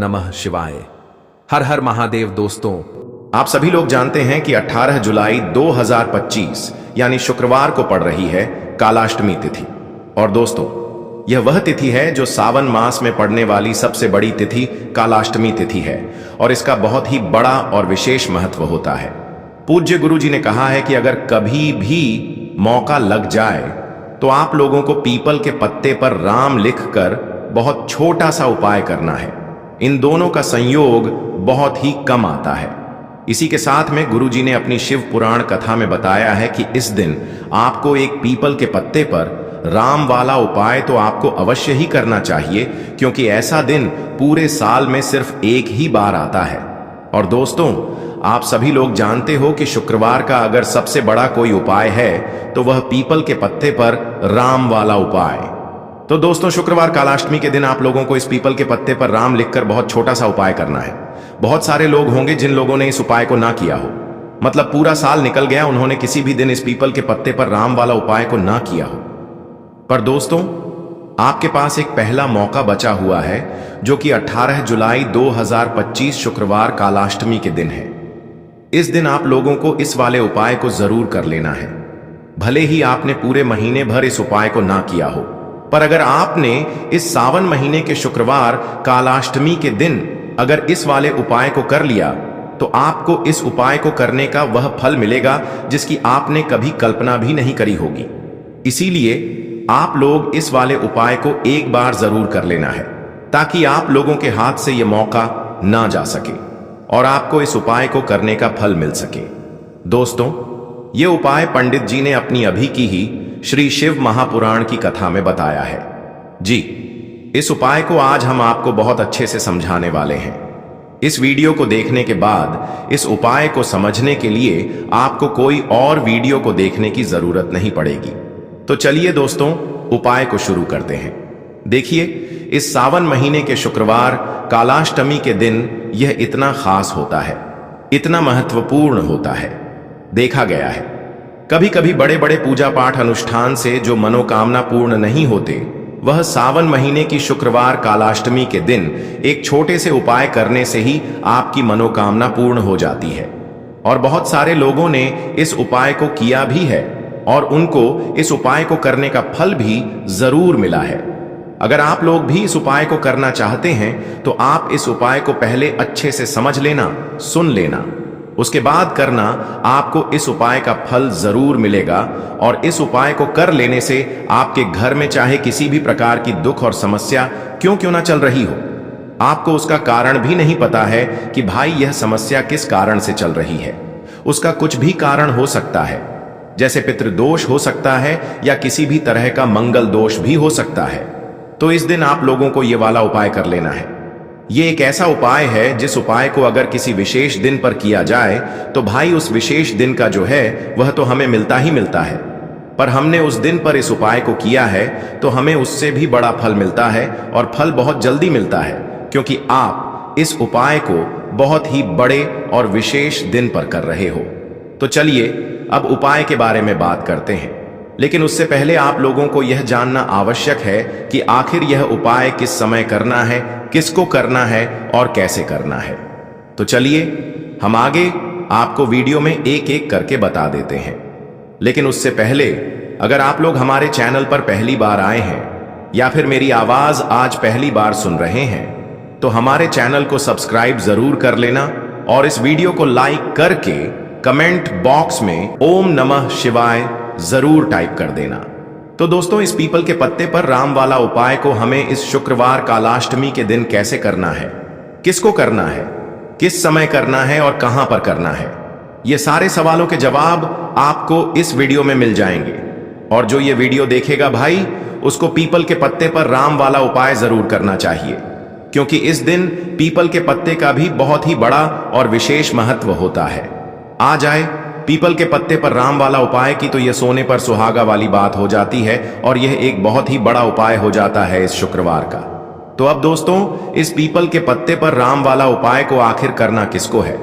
नमः शिवाय। हर हर महादेव। दोस्तों, आप सभी लोग जानते हैं कि 18 जुलाई 2025 यानी शुक्रवार को पड़ रही है कालाष्टमी तिथि। और दोस्तों, यह वह तिथि है जो सावन मास में पड़ने वाली सबसे बड़ी तिथि कालाष्टमी तिथि है और इसका बहुत ही बड़ा और विशेष महत्व होता है। पूज्य गुरु जी ने कहा है कि अगर कभी भी मौका लग जाए तो आप लोगों को पीपल के पत्ते पर राम लिखकर बहुत छोटा सा उपाय करना है। इन दोनों का संयोग बहुत ही कम आता है। इसी के साथ में गुरुजी ने अपनी शिव पुराण कथा में बताया है कि इस दिन आपको एक पीपल के पत्ते पर राम वाला उपाय तो आपको अवश्य ही करना चाहिए, क्योंकि ऐसा दिन पूरे साल में सिर्फ एक ही बार आता है। और दोस्तों, आप सभी लोग जानते हो कि शुक्रवार का अगर सबसे बड़ा कोई उपाय है तो वह पीपल के पत्ते पर राम वाला उपाय। तो दोस्तों, शुक्रवार कालाष्टमी के दिन आप लोगों को इस पीपल के पत्ते पर राम लिखकर बहुत छोटा सा उपाय करना है। बहुत सारे लोग होंगे जिन लोगों ने इस उपाय को ना किया हो, मतलब पूरा साल निकल गया, उन्होंने किसी भी दिन इस पीपल के पत्ते पर राम वाला उपाय को ना किया हो। पर दोस्तों, आपके पास एक पहला मौका बचा हुआ है जो कि 18 जुलाई 2025 शुक्रवार कालाष्टमी के दिन है। इस दिन आप लोगों को इस वाले उपाय को जरूर कर लेना है। भले ही आपने पूरे महीने भर इस उपाय को ना किया हो, पर अगर आपने इस सावन महीने के शुक्रवार कालाष्टमी के दिन अगर इस वाले उपाय को कर लिया तो आपको इस उपाय को करने का वह फल मिलेगा जिसकी आपने कभी कल्पना भी नहीं करी होगी। इसीलिए आप लोग इस वाले उपाय को एक बार जरूर कर लेना है, ताकि आप लोगों के हाथ से यह मौका ना जा सके और आपको इस उपाय को करने का फल मिल सके। दोस्तों, यह उपाय पंडित जी ने अपनी अभी की ही श्री शिव महापुराण की कथा में बताया है। जी, इस उपाय को आज हम आपको बहुत अच्छे से समझाने वाले हैं। इस वीडियो को देखने के बाद इस उपाय को समझने के लिए आपको कोई और वीडियो को देखने की जरूरत नहीं पड़ेगी। तो चलिए दोस्तों, उपाय को शुरू करते हैं। देखिए, इस सावन महीने के शुक्रवार कालाष्टमी के दिन यह इतना खास होता है, इतना महत्वपूर्ण होता है। देखा गया है कभी कभी बड़े बड़े पूजा पाठ अनुष्ठान से जो मनोकामना पूर्ण नहीं होते, वह सावन महीने की शुक्रवार कालाष्टमी के दिन एक छोटे से उपाय करने से ही आपकी मनोकामना पूर्ण हो जाती है। और बहुत सारे लोगों ने इस उपाय को किया भी है और उनको इस उपाय को करने का फल भी जरूर मिला है। अगर आप लोग भी इस उपाय को करना चाहते हैं तो आप इस उपाय को पहले अच्छे से समझ लेना, सुन लेना, उसके बाद करना। आपको इस उपाय का फल जरूर मिलेगा और इस उपाय को कर लेने से आपके घर में चाहे किसी भी प्रकार की दुख और समस्या क्यों ना चल रही हो, आपको उसका कारण भी नहीं पता है कि भाई यह समस्या किस कारण से चल रही है। उसका कुछ भी कारण हो सकता है, जैसे पितृदोष हो सकता है या किसी भी तरह का मंगल दोष भी हो सकता है। तो इस दिन आप लोगों को यह वाला उपाय कर लेना है। ये एक ऐसा उपाय है जिस उपाय को अगर किसी विशेष दिन पर किया जाए तो भाई उस विशेष दिन का जो है वह तो हमें मिलता ही मिलता है, पर हमने उस दिन पर इस उपाय को किया है तो हमें उससे भी बड़ा फल मिलता है और फल बहुत जल्दी मिलता है, क्योंकि आप इस उपाय को बहुत ही बड़े और विशेष दिन पर कर रहे हो। तो चलिए अब उपाय के बारे में बात करते हैं, लेकिन उससे पहले आप लोगों को यह जानना आवश्यक है कि आखिर यह उपाय किस समय करना है, किसको करना है और कैसे करना है। तो चलिए हम आगे आपको वीडियो में एक एक करके बता देते हैं। लेकिन उससे पहले अगर आप लोग हमारे चैनल पर पहली बार आए हैं या फिर मेरी आवाज आज पहली बार सुन रहे हैं तो हमारे चैनल को सब्सक्राइब जरूर कर लेना और इस वीडियो को लाइक करके कमेंट बॉक्स में ओम नमः शिवाय जरूर टाइप कर देना। तो दोस्तों, इस पीपल के पत्ते पर राम वाला उपाय को हमें इस शुक्रवार कालाष्टमी के दिन कैसे करना है, किसको करना है, किस समय करना है और कहां पर करना है, ये सारे सवालों के जवाब आपको इस वीडियो में मिल जाएंगे। और जो ये वीडियो देखेगा भाई, उसको पीपल के पत्ते पर राम वाला उपाय जरूर करना चाहिए, क्योंकि इस दिन पीपल के पत्ते का भी बहुत ही बड़ा और विशेष महत्व होता है। आ जाए पीपल के पत्ते पर राम वाला उपाय की तो यह सोने पर सुहागा वाली बात हो जाती है और यह एक बहुत ही बड़ा उपाय हो जाता है इस शुक्रवार का। तो अब दोस्तों, इस पीपल के पत्ते पर राम वाला उपाय को आखिर करना किसको है,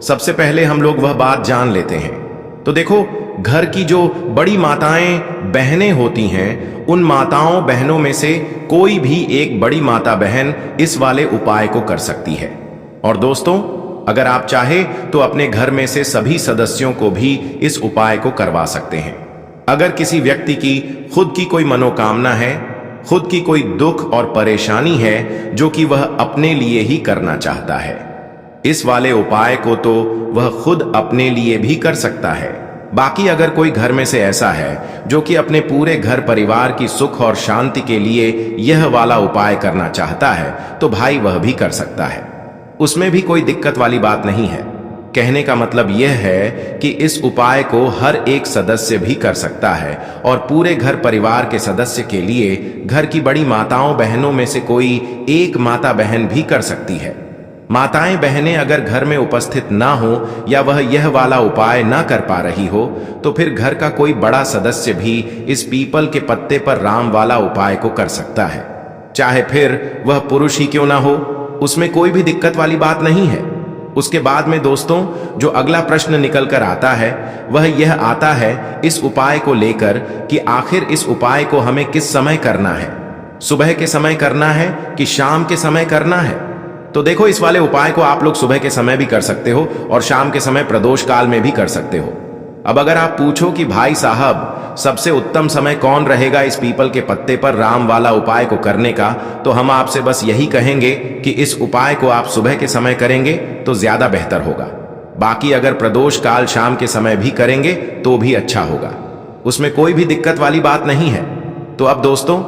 सबसे पहले हम लोग वह बात जान लेते हैं। तो देखो, घर की जो बड़ी माताएं बहनें होती हैं, उन माताओं बहनों में से कोई भी एक बड़ी माता बहन इस वाले उपाय को कर सकती है। और दोस्तों, अगर आप चाहे तो अपने घर में से सभी सदस्यों को भी इस उपाय को करवा सकते हैं। अगर किसी व्यक्ति की खुद की कोई मनोकामना है, खुद की कोई दुख और परेशानी है जो कि वह अपने लिए ही करना चाहता है, इस वाले उपाय को तो वह खुद अपने लिए भी कर सकता है। बाकी अगर कोई घर में से ऐसा है जो कि अपने पूरे घर परिवार की सुख और शांति के लिए यह वाला उपाय करना चाहता है, तो भाई वह भी कर सकता है। उसमें भी कोई दिक्कत वाली बात नहीं है। कहने का मतलब यह है कि इस उपाय को हर एक सदस्य भी कर सकता है और पूरे घर परिवार के सदस्य के लिए घर की बड़ी माताओं बहनों में से कोई एक माता बहन भी कर सकती है। माताएं बहनें अगर घर में उपस्थित ना हो या वह यह वाला उपाय ना कर पा रही हो, तो फिर घर का कोई बड़ा सदस्य भी इस पीपल के पत्ते पर राम वाला उपाय को कर सकता है। चाहे फिर वह पुरुष ही क्यों ना हो, उसमें कोई भी दिक्कत वाली बात नहीं है। उसके बाद में दोस्तों, जो अगला प्रश्न निकल कर आता है वह यह आता है इस उपाय को लेकर कि आखिर इस उपाय को हमें किस समय करना है। सुबह के समय करना है कि शाम के समय करना है? तो देखो, इस वाले उपाय को आप लोग सुबह के समय भी कर सकते हो और शाम के समय प्रदोष काल में भी कर सकते हो। अब अगर आप पूछो कि भाई साहब, सबसे उत्तम समय कौन रहेगा इस पीपल के पत्ते पर राम वाला उपाय को करने का, तो हम आपसे बस यही कहेंगे कि इस उपाय को आप सुबह के समय करेंगे तो ज्यादा बेहतर होगा। बाकी अगर प्रदोष काल शाम के समय भी करेंगे तो भी अच्छा होगा, उसमें कोई भी दिक्कत वाली बात नहीं है। तो अब दोस्तों,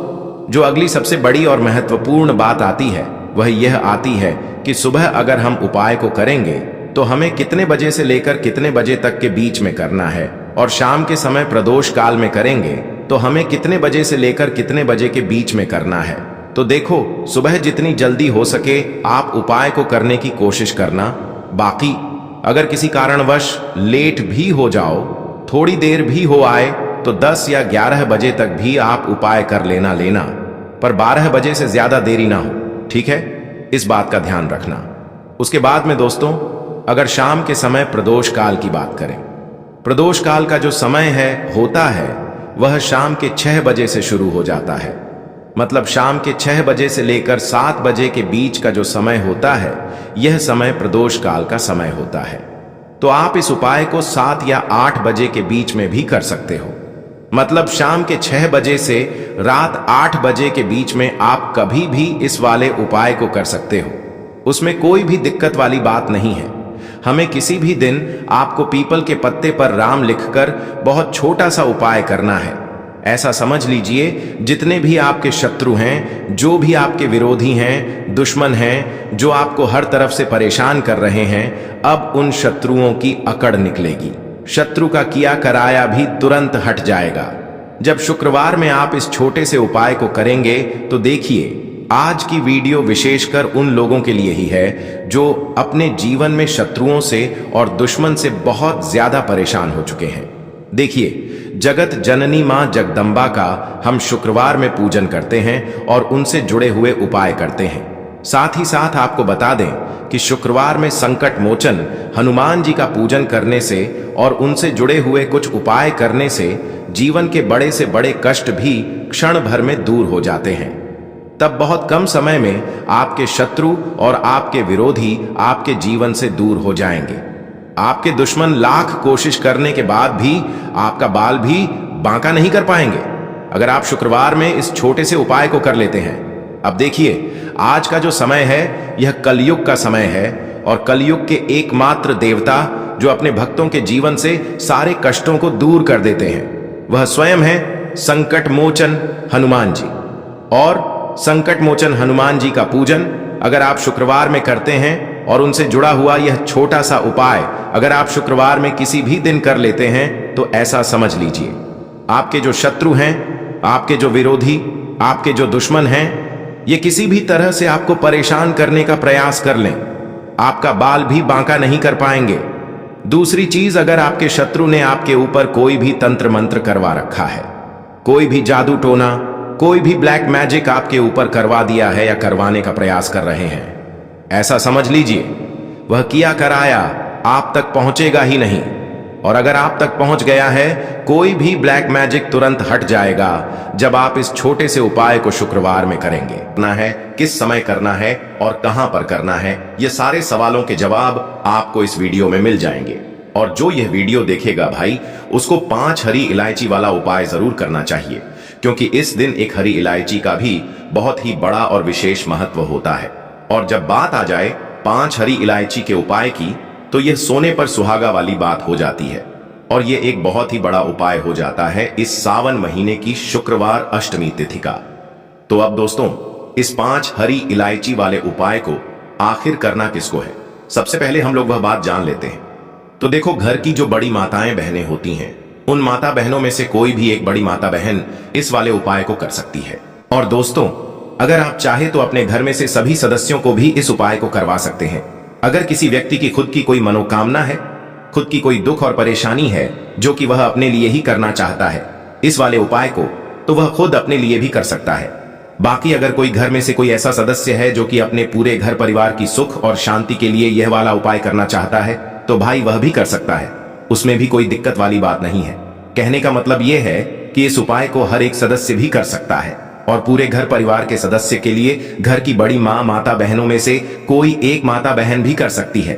जो अगली सबसे बड़ी और महत्वपूर्ण बात आती है वह यह आती है कि सुबह अगर हम उपाय को करेंगे तो हमें कितने बजे से लेकर कितने बजे तक के बीच में करना है, और शाम के समय प्रदोष काल में करेंगे तो हमें कितने बजे से लेकर कितने बजे के बीच में करना है। तो देखो, सुबह जितनी जल्दी हो सके आप उपाय को करने की कोशिश करना। बाकी अगर किसी कारणवश लेट भी हो जाओ, थोड़ी देर भी हो आए, तो 10 या 11 बजे तक भी आप उपाय कर लेना, पर 12 बजे से ज्यादा देरी ना हो, ठीक है? इस बात का ध्यान रखना। उसके बाद में दोस्तों, अगर शाम के समय प्रदोष काल की बात करें, प्रदोष काल का जो समय होता है वह शाम के 6 बजे से शुरू हो जाता है। मतलब शाम के 6 बजे से लेकर 7 बजे के बीच का जो समय होता है, यह समय प्रदोष काल का समय होता है। तो आप इस उपाय को 7 या 8 बजे के बीच में भी कर सकते हो। मतलब शाम के 6 बजे से रात 8 बजे के बीच में आप कभी भी इस वाले उपाय को कर सकते हो, उसमें कोई भी दिक्कत वाली बात नहीं है। हमें किसी भी दिन आपको पीपल के पत्ते पर राम लिखकर बहुत छोटा सा उपाय करना है। ऐसा समझ लीजिए, जितने भी आपके शत्रु हैं, जो भी आपके विरोधी हैं, दुश्मन हैं, जो आपको हर तरफ से परेशान कर रहे हैं, अब उन शत्रुओं की अकड़ निकलेगी। शत्रु का किया कराया भी तुरंत हट जाएगा। जब शुक्रवार में आप इस छोटे से उपाय को करेंगे तो देखिए, आज की वीडियो विशेषकर उन लोगों के लिए ही है जो अपने जीवन में शत्रुओं से और दुश्मन से बहुत ज्यादा परेशान हो चुके हैं। देखिए, जगत जननी मां जगदम्बा का हम शुक्रवार में पूजन करते हैं और उनसे जुड़े हुए उपाय करते हैं। साथ ही साथ आपको बता दें कि शुक्रवार में संकट मोचन हनुमान जी का पूजन करने से और उनसे जुड़े हुए कुछ उपाय करने से जीवन के बड़े से बड़े कष्ट भी क्षण भर में दूर हो जाते हैं। तब बहुत कम समय में आपके शत्रु और आपके विरोधी आपके जीवन से दूर हो जाएंगे। आपके दुश्मन लाख कोशिश करने के बाद भी आपका बाल भी बांका नहीं कर पाएंगे, अगर आप शुक्रवार में इस छोटे से उपाय को कर लेते हैं। अब देखिए, आज का जो समय है यह कलयुग का समय है, और कलयुग के एकमात्र देवता जो अपने भक्तों के जीवन से सारे कष्टों को दूर कर देते हैं, वह स्वयं है संकट मोचन हनुमान जी। और संकट मोचन हनुमान जी का पूजन अगर आप शुक्रवार में करते हैं और उनसे जुड़ा हुआ यह छोटा सा उपाय अगर आप शुक्रवार में किसी भी दिन कर लेते हैं, तो ऐसा समझ लीजिए, आपके जो शत्रु हैं, आपके जो विरोधी, आपके जो दुश्मन हैं, ये किसी भी तरह से आपको परेशान करने का प्रयास कर लें, आपका बाल भी बांका नहीं कर पाएंगे। दूसरी चीज, अगर आपके शत्रु ने आपके ऊपर कोई भी तंत्र मंत्र करवा रखा है, कोई भी जादू टोना, कोई भी ब्लैक मैजिक आपके ऊपर करवा दिया है या करवाने का प्रयास कर रहे हैं, ऐसा समझ लीजिए वह किया कराया आप तक पहुंचेगा ही नहीं। और अगर आप तक पहुंच गया है, कोई भी ब्लैक मैजिक तुरंत हट जाएगा जब आप इस छोटे से उपाय को शुक्रवार में करेंगे। करना है, किस समय करना है और कहां पर करना है, ये सारे सवालों के जवाब आपको इस वीडियो में मिल जाएंगे। और जो यह वीडियो देखेगा भाई, उसको 5 हरी इलायची वाला उपाय जरूर करना चाहिए, क्योंकि इस दिन एक हरी इलायची का भी बहुत ही बड़ा और विशेष महत्व होता है। और जब बात आ जाए 5 हरी इलायची के उपाय की, तो यह सोने पर सुहागा वाली बात हो जाती है और यह एक बहुत ही बड़ा उपाय हो जाता है इस सावन महीने की शुक्रवार अष्टमी तिथि का। तो अब दोस्तों, इस 5 हरी इलायची वाले उपाय को आखिर करना किसको है, सबसे पहले हम लोग वह बात जान लेते हैं। तो देखो, घर की जो बड़ी माताएं बहनें होती हैं, उन माता बहनों में से कोई भी एक बड़ी माता बहन इस वाले उपाय को कर सकती है। और दोस्तों, अगर आप चाहे तो अपने घर में से सभी सदस्यों को भी इस उपाय को करवा सकते हैं। अगर किसी व्यक्ति की खुद की कोई मनोकामना है, खुद की कोई दुख और परेशानी है जो कि वह अपने लिए ही करना चाहता है इस वाले उपाय को, तो वह खुद अपने लिए भी कर सकता है। बाकी अगर कोई घर में से कोई ऐसा सदस्य है जो कि अपने पूरे घर परिवार की सुख और शांति के लिए यह वाला उपाय करना चाहता है, तो भाई वह भी कर सकता है, उसमें भी कोई दिक्कत वाली बात नहीं है। कहने का मतलब यह है कि इस उपाय को हर एक सदस्य भी कर सकता है और पूरे घर परिवार के सदस्य के लिए घर की बड़ी माता बहनों में से कोई एक माता बहन भी कर सकती है।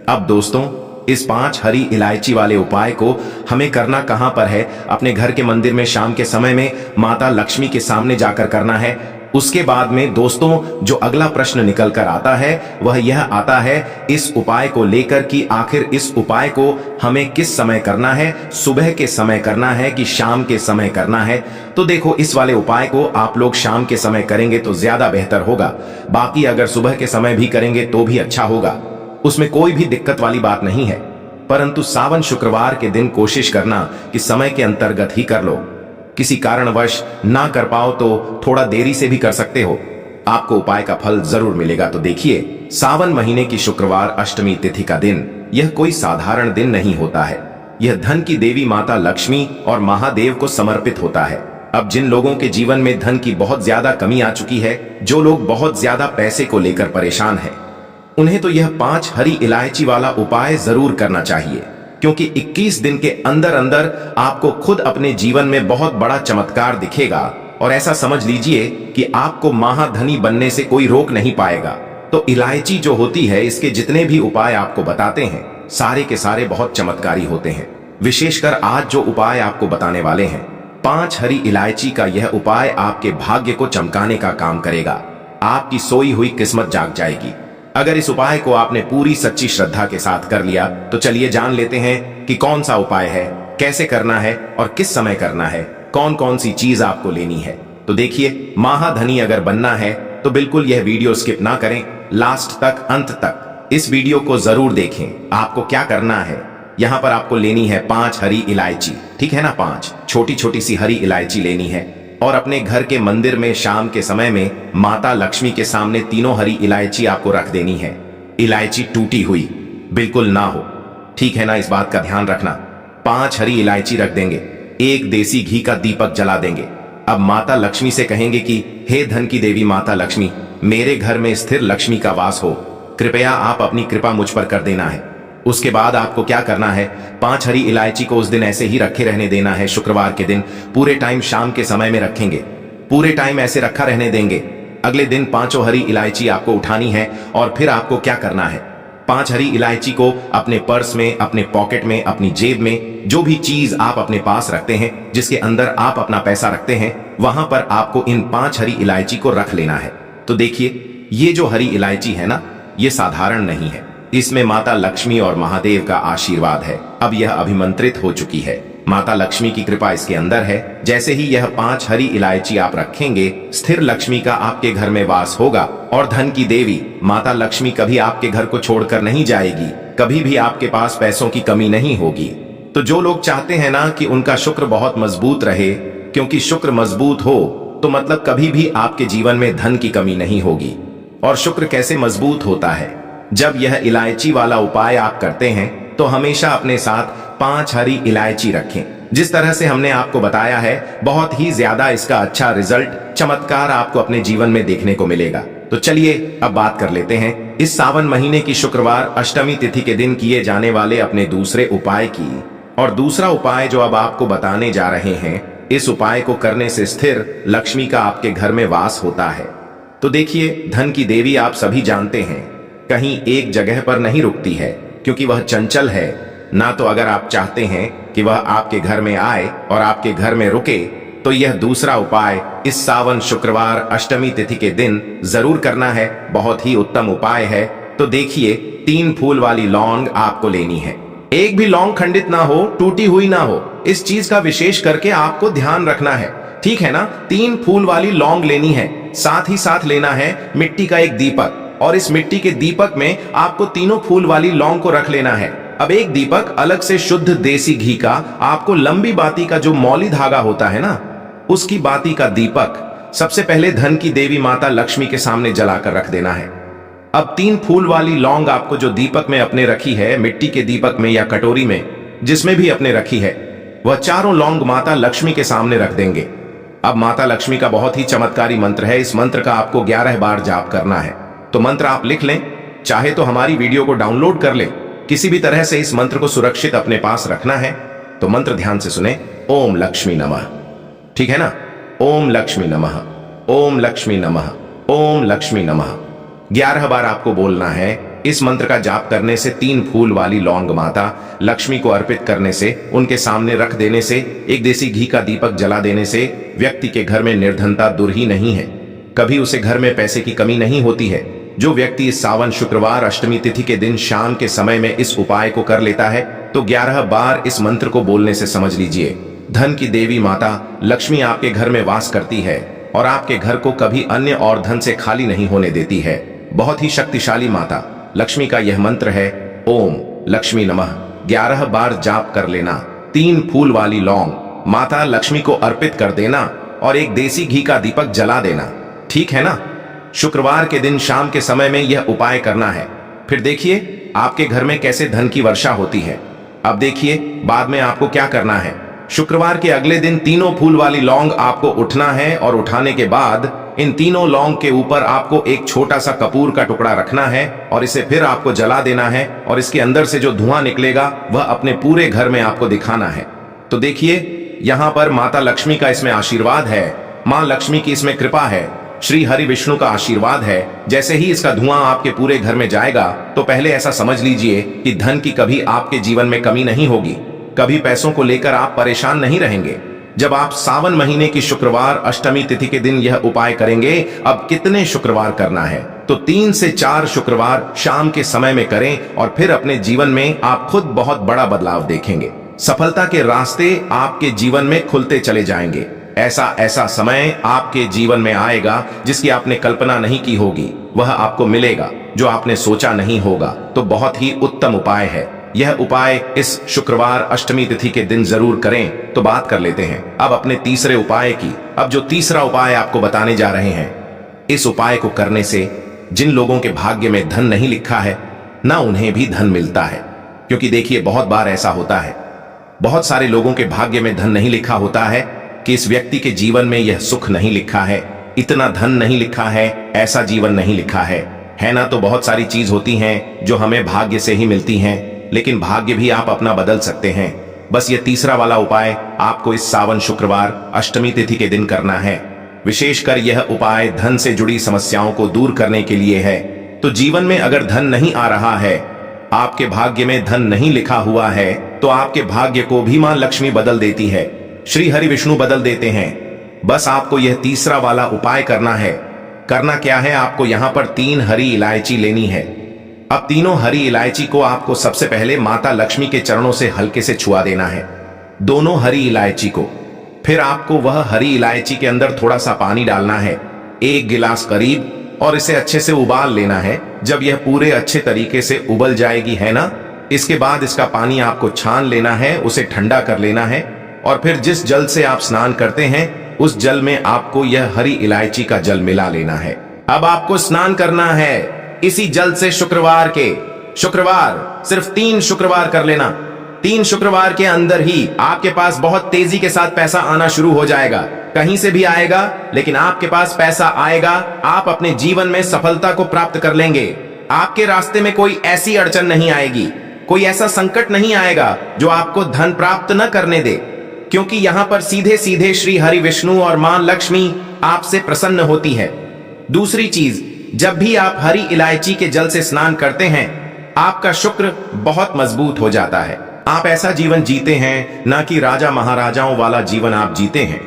अब दोस्तों, इस 5 हरी इलायची वाले उपाय को हमें करना कहां पर है? अपने घर के मंदिर में शाम के समय में माता लक्ष्मी के सामने जाकर करना है। उसके बाद में दोस्तों, जो अगला प्रश्न निकल कर आता है वह यह आता है इस उपाय को लेकर कि आखिर इस उपाय को हमें किस समय करना है, सुबह के समय करना है कि शाम के समय करना है। तो देखो, इस वाले उपाय को आप लोग शाम के समय करेंगे तो ज्यादा बेहतर होगा। बाकी अगर सुबह के समय भी करेंगे तो भी अच्छा होगा, उसमें कोई भी दिक्कत वाली बात नहीं है। परंतु सावन शुक्रवार के दिन कोशिश करना कि समय के अंतर्गत ही कर लो। किसी कारणवश ना कर पाओ तो थोड़ा देरी से भी कर सकते हो, आपको उपाय का फल जरूर मिलेगा। तो देखिए, सावन महीने की शुक्रवार अष्टमी तिथि का दिन यह कोई साधारण दिन नहीं होता है। यह धन की देवी माता लक्ष्मी और महादेव को समर्पित होता है। अब जिन लोगों के जीवन में धन की बहुत ज्यादा कमी आ चुकी है, जो लोग बहुत ज्यादा पैसे को लेकर परेशान हैं, उन्हें तो यह 5 हरी इलायची वाला उपाय जरूर करना चाहिए, क्योंकि 21 दिन के अंदर अंदर आपको खुद अपने जीवन में बहुत बड़ा चमत्कार दिखेगा और ऐसा समझ लीजिए कि आपको महाधनी बनने से कोई रोक नहीं पाएगा। तो इलायची जो होती है, इसके जितने भी उपाय आपको बताते हैं, सारे के सारे बहुत चमत्कारी होते हैं। विशेषकर आज जो उपाय आपको बताने वाले हैं, 5 हरी इलायची का यह उपाय आपके भाग्य को चमकाने का काम करेगा। आपकी सोई हुई किस्मत जाग जाएगी अगर इस उपाय को आपने पूरी सच्ची श्रद्धा के साथ कर लिया। तो चलिए जान लेते हैं कि कौन सा उपाय है, कैसे करना है और किस समय करना है, कौन कौन सी चीज आपको लेनी है। तो देखिए, महाधनी अगर बनना है तो बिल्कुल यह वीडियो स्किप ना करें, लास्ट तक, अंत तक इस वीडियो को जरूर देखें। आपको क्या करना है, यहाँ पर आपको लेनी है 5 हरी इलायची, ठीक है ना, 5 छोटी छोटी सी हरी इलायची लेनी है और अपने घर के मंदिर में शाम के समय में माता लक्ष्मी के सामने तीनों हरी इलायची आपको रख देनी है। इलायची टूटी हुई बिल्कुल ना हो, ठीक है ना, इस बात का ध्यान रखना। 5 हरी इलायची रख देंगे, एक देसी घी का दीपक जला देंगे। अब माता लक्ष्मी से कहेंगे कि हे धन की देवी माता लक्ष्मी, मेरे घर में स्थिर लक्ष्मी का वास हो, कृपया आप अपनी कृपा मुझ पर कर देना है। उसके बाद आपको क्या करना है, 5 हरी इलायची को उस दिन ऐसे ही रखे रहने देना है। शुक्रवार के दिन पूरे टाइम शाम के समय में रखेंगे, पूरे टाइम ऐसे रखा रहने देंगे। अगले दिन 5 हरी इलायची आपको उठानी है और फिर आपको क्या करना है, 5 हरी इलायची को अपने पर्स में, अपने पॉकेट में, अपनी जेब में, जो भी चीज आप अपने पास रखते हैं, जिसके अंदर आप अपना पैसा रखते हैं, वहां पर आपको इन 5 हरी इलायची को रख लेना है। तो देखिए, ये जो हरी इलायची है ना, ये साधारण नहीं है, इसमें माता लक्ष्मी और महादेव का आशीर्वाद है। अब यह अभिमंत्रित हो चुकी है, माता लक्ष्मी की कृपा इसके अंदर है। जैसे ही यह 5 हरी इलायची आप रखेंगे, स्थिर लक्ष्मी का आपके घर में वास होगा और धन की देवी माता लक्ष्मी कभी आपके घर को छोड़कर नहीं जाएगी, कभी भी आपके पास पैसों की कमी नहीं होगी। तो जो लोग चाहते हैं ना कि उनका शुक्र बहुत मजबूत रहे, क्योंकि शुक्र मजबूत हो तो मतलब कभी भी आपके जीवन में धन की कमी नहीं होगी। और शुक्र कैसे मजबूत होता है, जब यह इलायची वाला उपाय आप करते हैं तो हमेशा अपने साथ 5 हरी इलायची रखें। जिस तरह से हमने आपको बताया है, बहुत ही ज्यादा इसका अच्छा रिजल्ट, चमत्कार आपको अपने जीवन में देखने को मिलेगा। तो चलिए अब बात कर लेते हैं इस सावन महीने की शुक्रवार अष्टमी तिथि के दिन किए जाने वाले अपने दूसरे उपाय की। और दूसरा उपाय जो अब आपको बताने जा रहे हैं, इस उपाय को करने से स्थिर लक्ष्मी का आपके घर में वास होता है। तो देखिए, धन की देवी आप सभी जानते हैं, कहीं एक जगह पर नहीं रुकती है, क्योंकि वह चंचल है ना। तो अगर आप चाहते हैं कि वह आपके घर में आए और आपके घर में रुके, तो यह दूसरा उपाय इस सावन शुक्रवार अष्टमी तिथि के दिन जरूर करना है। बहुत ही उत्तम उपाय है। तो देखिए, 3 फूल वाली लौंग आपको लेनी है। एक भी लौंग खंडित ना हो, टूटी हुई ना हो, इस चीज का विशेष करके आपको ध्यान रखना है, ठीक है ना। 3 फूल वाली लौंग लेनी है। साथ ही साथ लेना है मिट्टी का एक दीपक, और इस मिट्टी के दीपक में आपको तीनों फूल वाली लौंग को रख लेना है। अब एक दीपक अलग से शुद्ध देसी घी का, आपको लंबी बाती का जो मौली धागा होता है ना, उसकी बाती का दीपक सबसे पहले धन की देवी माता लक्ष्मी के सामने जलाकर रख देना है। अब 3 फूल वाली लौंग आपको जो दीपक में अपने रखी है, मिट्टी के दीपक में या कटोरी में, जिसमें भी अपने रखी है, वह चारों लौंग माता लक्ष्मी के सामने रख देंगे। अब माता लक्ष्मी का बहुत ही चमत्कारी मंत्र है। इस मंत्र का आपको 11 बार जाप करना है। तो मंत्र आप लिख लें, चाहे तो हमारी वीडियो को डाउनलोड कर लें। किसी भी तरह से इस मंत्र को सुरक्षित अपने पास रखना है। तो मंत्र ध्यान से सुने, ओम लक्ष्मी नमः, ठीक है ना। ओम लक्ष्मी नमः, ओम लक्ष्मी नमः, ओम लक्ष्मी नमः 11 बार आपको बोलना है। इस मंत्र का जाप करने से 3 फूल वाली लौंग माता लक्ष्मी को अर्पित करने से, उनके सामने रख देने से, एक देसी घी का दीपक जला देने से व्यक्ति के घर में निर्धनता दूर ही नहीं है। कभी उसे घर में पैसे की कमी नहीं होती है। जो व्यक्ति इस सावन शुक्रवार अष्टमी तिथि के दिन शाम के समय में इस उपाय को कर लेता है, तो 11 बार इस मंत्र को बोलने से समझ लीजिए, धन की देवी माता लक्ष्मी आपके घर में वास करती है और आपके घर को कभी अन्य और धन से खाली नहीं होने देती है। बहुत ही शक्तिशाली माता लक्ष्मी का यह मंत्र है, ओम लक्ष्मी नमः। 11 बार जाप कर लेना। 3 फूल वाली लौंग माता लक्ष्मी को अर्पित कर देना और एक देसी घी का दीपक जला देना, ठीक है ना। शुक्रवार के दिन शाम के समय में यह उपाय करना है। फिर देखिए आपके घर में कैसे धन की वर्षा होती है। अब देखिए बाद में आपको क्या करना है। शुक्रवार के अगले दिन तीनों फूल वाली लौंग आपको उठना है और उठाने के बाद इन तीनों लौंग के ऊपर आपको एक छोटा सा कपूर का टुकड़ा रखना है और इसे फिर आपको जला देना है और इसके अंदर से जो धुआं निकलेगा वह अपने पूरे घर में आपको दिखाना है। तो देखिए यहां पर माता लक्ष्मी का इसमें आशीर्वाद है, मां लक्ष्मी की इसमें कृपा है, श्री हरि विष्णु का आशीर्वाद है। जैसे ही इसका धुआं आपके पूरे घर में जाएगा तो पहले ऐसा समझ लीजिए कि धन की कभी आपके जीवन में कमी नहीं होगी, कभी पैसों को लेकर आप परेशान नहीं रहेंगे। जब आप सावन महीने की शुक्रवार अष्टमी तिथि के दिन यह उपाय करेंगे, अब कितने शुक्रवार करना है तो 3 से 4 शुक्रवार शाम के समय में करें और फिर अपने जीवन में आप खुद बहुत बड़ा बदलाव देखेंगे। सफलता के रास्ते आपके जीवन में खुलते चले जाएंगे। ऐसा समय आपके जीवन में आएगा जिसकी आपने कल्पना नहीं की होगी, वह आपको मिलेगा जो आपने सोचा नहीं होगा। तो बहुत ही उत्तम उपाय है। यह उपाय इस शुक्रवार अष्टमी तिथि के दिन जरूर करें। तो बात कर लेते हैं अब अपने तीसरे उपाय की। अब जो तीसरा उपाय आपको बताने जा रहे हैं, इस उपाय को करने से जिन लोगों के भाग्य में धन नहीं लिखा है ना, उन्हें भी धन मिलता है। क्योंकि देखिए बहुत बार ऐसा होता है, बहुत सारे लोगों के भाग्य में धन नहीं लिखा होता है कि इस व्यक्ति के जीवन में यह सुख नहीं लिखा है, इतना धन नहीं लिखा है, ऐसा जीवन नहीं लिखा है ना। तो बहुत सारी चीज होती हैं जो हमें भाग्य से ही मिलती हैं, लेकिन भाग्य भी आप अपना बदल सकते हैं। बस ये तीसरा वाला उपाय आपको इस सावन शुक्रवार अष्टमी तिथि के दिन करना है। विशेषकर यह उपाय धन से जुड़ी समस्याओं को दूर करने के लिए है। तो जीवन में अगर धन नहीं आ रहा है, आपके भाग्य में धन नहीं लिखा हुआ है, तो आपके भाग्य को भी मां लक्ष्मी बदल देती है, श्री हरि विष्णु बदल देते हैं। बस आपको यह तीसरा वाला उपाय करना है। करना क्या है, आपको यहां पर 3 हरी इलायची लेनी है। अब तीनों हरी इलायची को आपको सबसे पहले माता लक्ष्मी के चरणों से हल्के से छुआ देना है, दोनों हरी इलायची को। फिर आपको वह हरी इलायची के अंदर थोड़ा सा पानी डालना है, 1 गिलास करीब, और इसे अच्छे से उबाल लेना है। जब यह पूरे अच्छे तरीके से उबल जाएगी है ना, इसके बाद इसका पानी आपको छान लेना है, उसे ठंडा कर लेना है और फिर जिस जल से आप स्नान करते हैं उस जल में आपको यह हरी इलायची का जल मिला लेना है। अब आपको स्नान करना है इसी जल से शुक्रवार सिर्फ 3 शुक्रवार कर लेना। 3 शुक्रवार के अंदर ही आपके पास बहुत तेजी के साथ पैसा आना शुरू हो जाएगा। कहीं से भी आएगा, लेकिन आपके पास पैसा आएगा। आप अपने जीवन में सफलता को प्राप्त कर लेंगे। आपके रास्ते में कोई ऐसी अड़चन नहीं आएगी कोई ऐसा संकट नहीं आएगा जो आपको धन प्राप्त न करने दे, क्योंकि यहाँ पर सीधे सीधे श्री हरि विष्णु और मां लक्ष्मी आपसे प्रसन्न होती है। दूसरी चीज, जब भी आप हरी इलायची के जल से स्नान करते हैं, आपका शुक्र बहुत मजबूत हो जाता है। आप ऐसा जीवन जीते हैं ना कि राजा महाराजाओं वाला जीवन आप जीते हैं।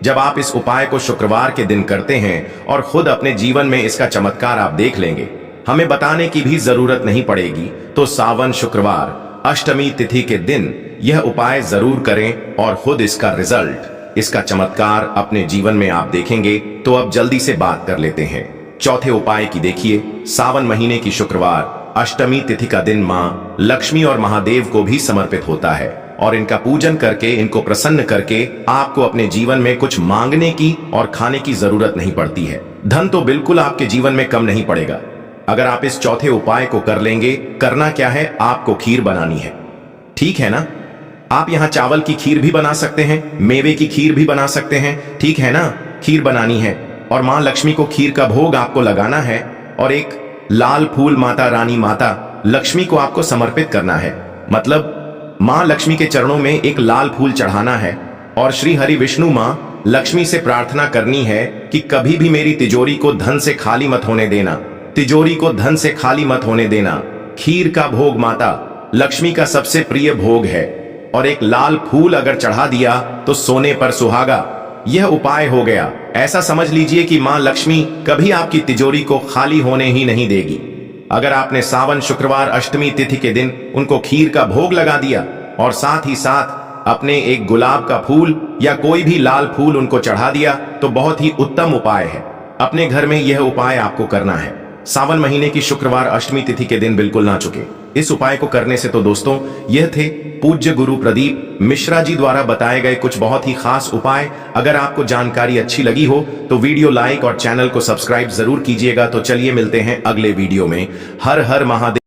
जब आप इस उपाय को शुक्रवार के दिन करते हैं और खुद अपने जीवन में इसका चमत्कार आप देख लेंगे, हमें बताने की भी जरूरत नहीं पड़ेगी। तो सावन शुक्रवार अष्टमी तिथि के दिन यह उपाय जरूर करें और खुद इसका रिजल्ट, इसका चमत्कार अपने जीवन में आप देखेंगे। तो अब जल्दी से बात कर लेते हैं चौथे उपाय की। देखिए, सावन महीने की शुक्रवार अष्टमी तिथि का दिन मां लक्ष्मी और महादेव को भी समर्पित होता है और इनका पूजन करके, इनको प्रसन्न करके आपको अपने जीवन में कुछ मांगने की और खाने की जरूरत नहीं पड़ती है। धन तो बिल्कुल आपके जीवन में कम नहीं पड़ेगा अगर आप इस चौथे उपाय को कर लेंगे। करना क्या है, आपको खीर बनानी है, ठीक है ना। आप यहाँ चावल की खीर भी बना सकते हैं, मेवे की खीर भी बना सकते हैं, ठीक है ना। खीर बनानी है और मां लक्ष्मी को खीर का भोग आपको लगाना है और एक लाल फूल माता रानी माता लक्ष्मी को आपको समर्पित करना है। मतलब मां लक्ष्मी के चरणों में एक लाल फूल चढ़ाना है और श्री हरि विष्णु मां लक्ष्मी से प्रार्थना करनी है कि कभी भी मेरी तिजोरी को धन से खाली मत होने देना, तिजोरी को धन से खाली मत होने देना। खीर का भोग माता लक्ष्मी का सबसे प्रिय भोग है और एक लाल फूल अगर चढ़ा दिया तो सोने पर सुहागा। यह उपाय हो गया। ऐसा समझ लीजिए कि मां लक्ष्मी कभी आपकी तिजोरी को खाली होने ही नहीं देगी। अगर आपने सावन शुक्रवार अष्टमी तिथि के दिन उनको खीर का भोग लगा दिया और साथ ही साथ अपने एक गुलाब का फूल या कोई भी लाल फूल उनको चढ़ा दिया, तो बहुत ही उत्तम उपाय है। अपने घर में यह उपाय आपको करना है। सावन महीने की शुक्रवार अष्टमी तिथि के दिन बिल्कुल ना चुके इस उपाय को करने से। तो दोस्तों, यह थे पूज्य गुरु प्रदीप मिश्रा जी द्वारा बताए गए कुछ बहुत ही खास उपाय। अगर आपको जानकारी अच्छी लगी हो तो वीडियो लाइक और चैनल को सब्सक्राइब जरूर कीजिएगा। तो चलिए मिलते हैं अगले वीडियो में। हर हर महादेव।